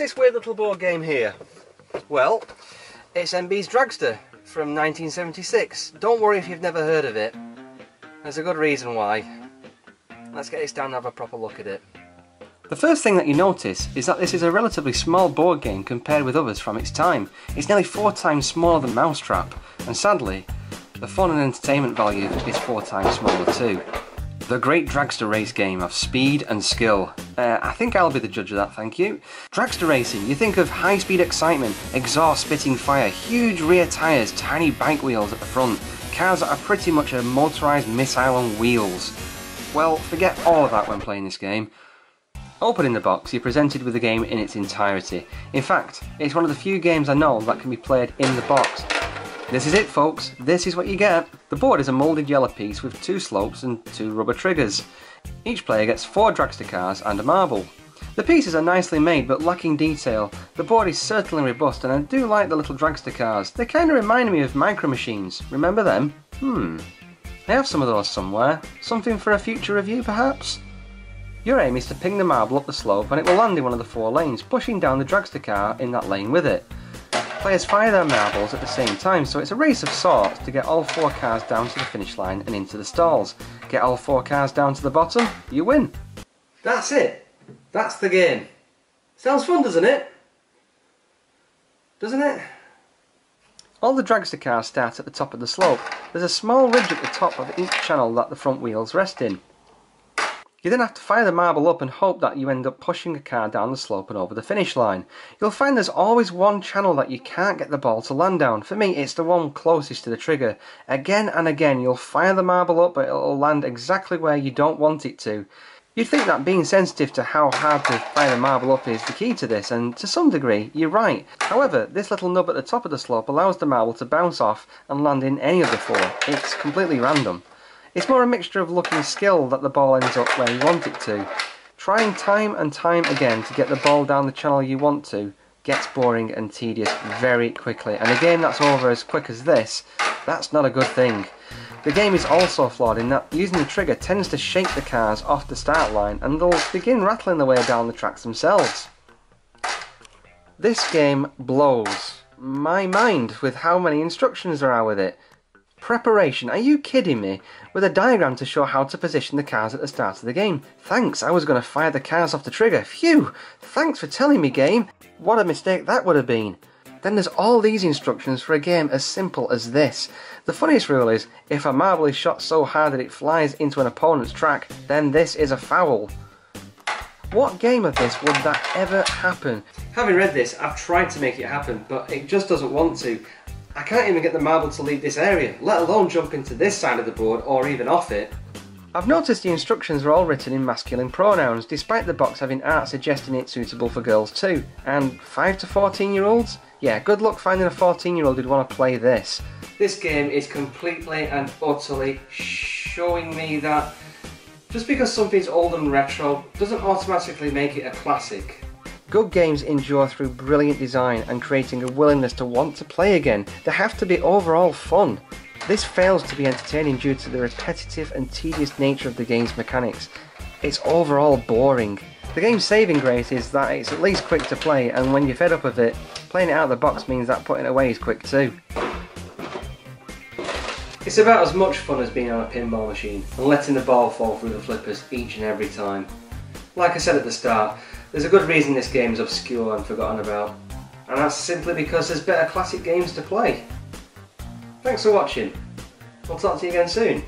this weird little board game here? Well, it's MB's Dragster from 1976. Don't worry if you've never heard of it. There's a good reason why. Let's get this down and have a proper look at it. The first thing that you notice is that this is a relatively small board game compared with others from its time. It's nearly 4 times smaller than Mousetrap, and sadly, the fun and entertainment value is 4 times smaller too. The great Dragster race game of speed and skill. I think I'll be the judge of that, thank you. Dragster racing, you think of high-speed excitement, exhaust spitting fire, huge rear tyres, tiny bike wheels at the front, cars that are pretty much a motorised missile on wheels. Well, forget all of that when playing this game. Opening the box, you're presented with the game in its entirety. In fact, it's one of the few games I know that can be played in the box. This is it, folks, this is what you get. The board is a moulded yellow piece with 2 slopes and 2 rubber triggers. Each player gets 4 Dragster cars and a marble. The pieces are nicely made but lacking detail. The board is certainly robust and I do like the little Dragster cars. They kind of remind me of Micro Machines. Remember them? I have some of those somewhere. Something for a future review perhaps? Your aim is to ping the marble up the slope and it will land in one of the 4 lanes, pushing down the Dragster car in that lane with it. Players fire their marbles at the same time, so it's a race of sorts to get all 4 cars down to the finish line and into the stalls. Get all 4 cars down to the bottom, you win. That's it. That's the game. Sounds fun, doesn't it? Doesn't it? All the Dragster cars start at the top of the slope. There's a small ridge at the top of each channel that the front wheels rest in. You then have to fire the marble up and hope that you end up pushing a car down the slope and over the finish line. You'll find there's always one channel that you can't get the ball to land down. For me, it's the one closest to the trigger. Again and again, you'll fire the marble up, but it'll land exactly where you don't want it to. You'd think that being sensitive to how hard to fire the marble up is the key to this, and to some degree, you're right. However, this little nub at the top of the slope allows the marble to bounce off and land in any of the 4. It's completely random. It's more a mixture of luck and skill that the ball ends up where you want it to. Trying time and time again to get the ball down the channel you want to gets boring and tedious very quickly, and a game that's over as quick as this, that's not a good thing. The game is also flawed in that using the trigger tends to shake the cars off the start line and they'll begin rattling their way down the tracks themselves. This game blows my mind with how many instructions there are with it. Preparation, are you kidding me? With a diagram to show how to position the cars at the start of the game. Thanks, I was going to fire the cars off the trigger. Phew! Thanks for telling me, game. What a mistake that would have been. Then there's all these instructions for a game as simple as this. The funniest rule is, if a marble is shot so hard that it flies into an opponent's track, then this is a foul. What game of this would that ever happen? Having read this, I've tried to make it happen, but it just doesn't want to. I can't even get the marble to leave this area, let alone jump into this side of the board or even off it. I've noticed the instructions are all written in masculine pronouns, despite the box having art suggesting it's suitable for girls too. And 5 to 14-year-olds? Yeah, good luck finding a 14-year-old who'd want to play this. This game is completely and utterly showing me that just because something's old and retro doesn't automatically make it a classic. Good games endure through brilliant design and creating a willingness to want to play again. They have to be overall fun. This fails to be entertaining due to the repetitive and tedious nature of the game's mechanics. It's overall boring. The game's saving grace is that it's at least quick to play, and when you're fed up of it, playing it out of the box means that putting it away is quick too. It's about as much fun as being on a pinball machine and letting the ball fall through the flippers each and every time. Like I said at the start, there's a good reason this game is obscure and forgotten about, and that's simply because there's better classic games to play. Thanks for watching. We'll talk to you again soon.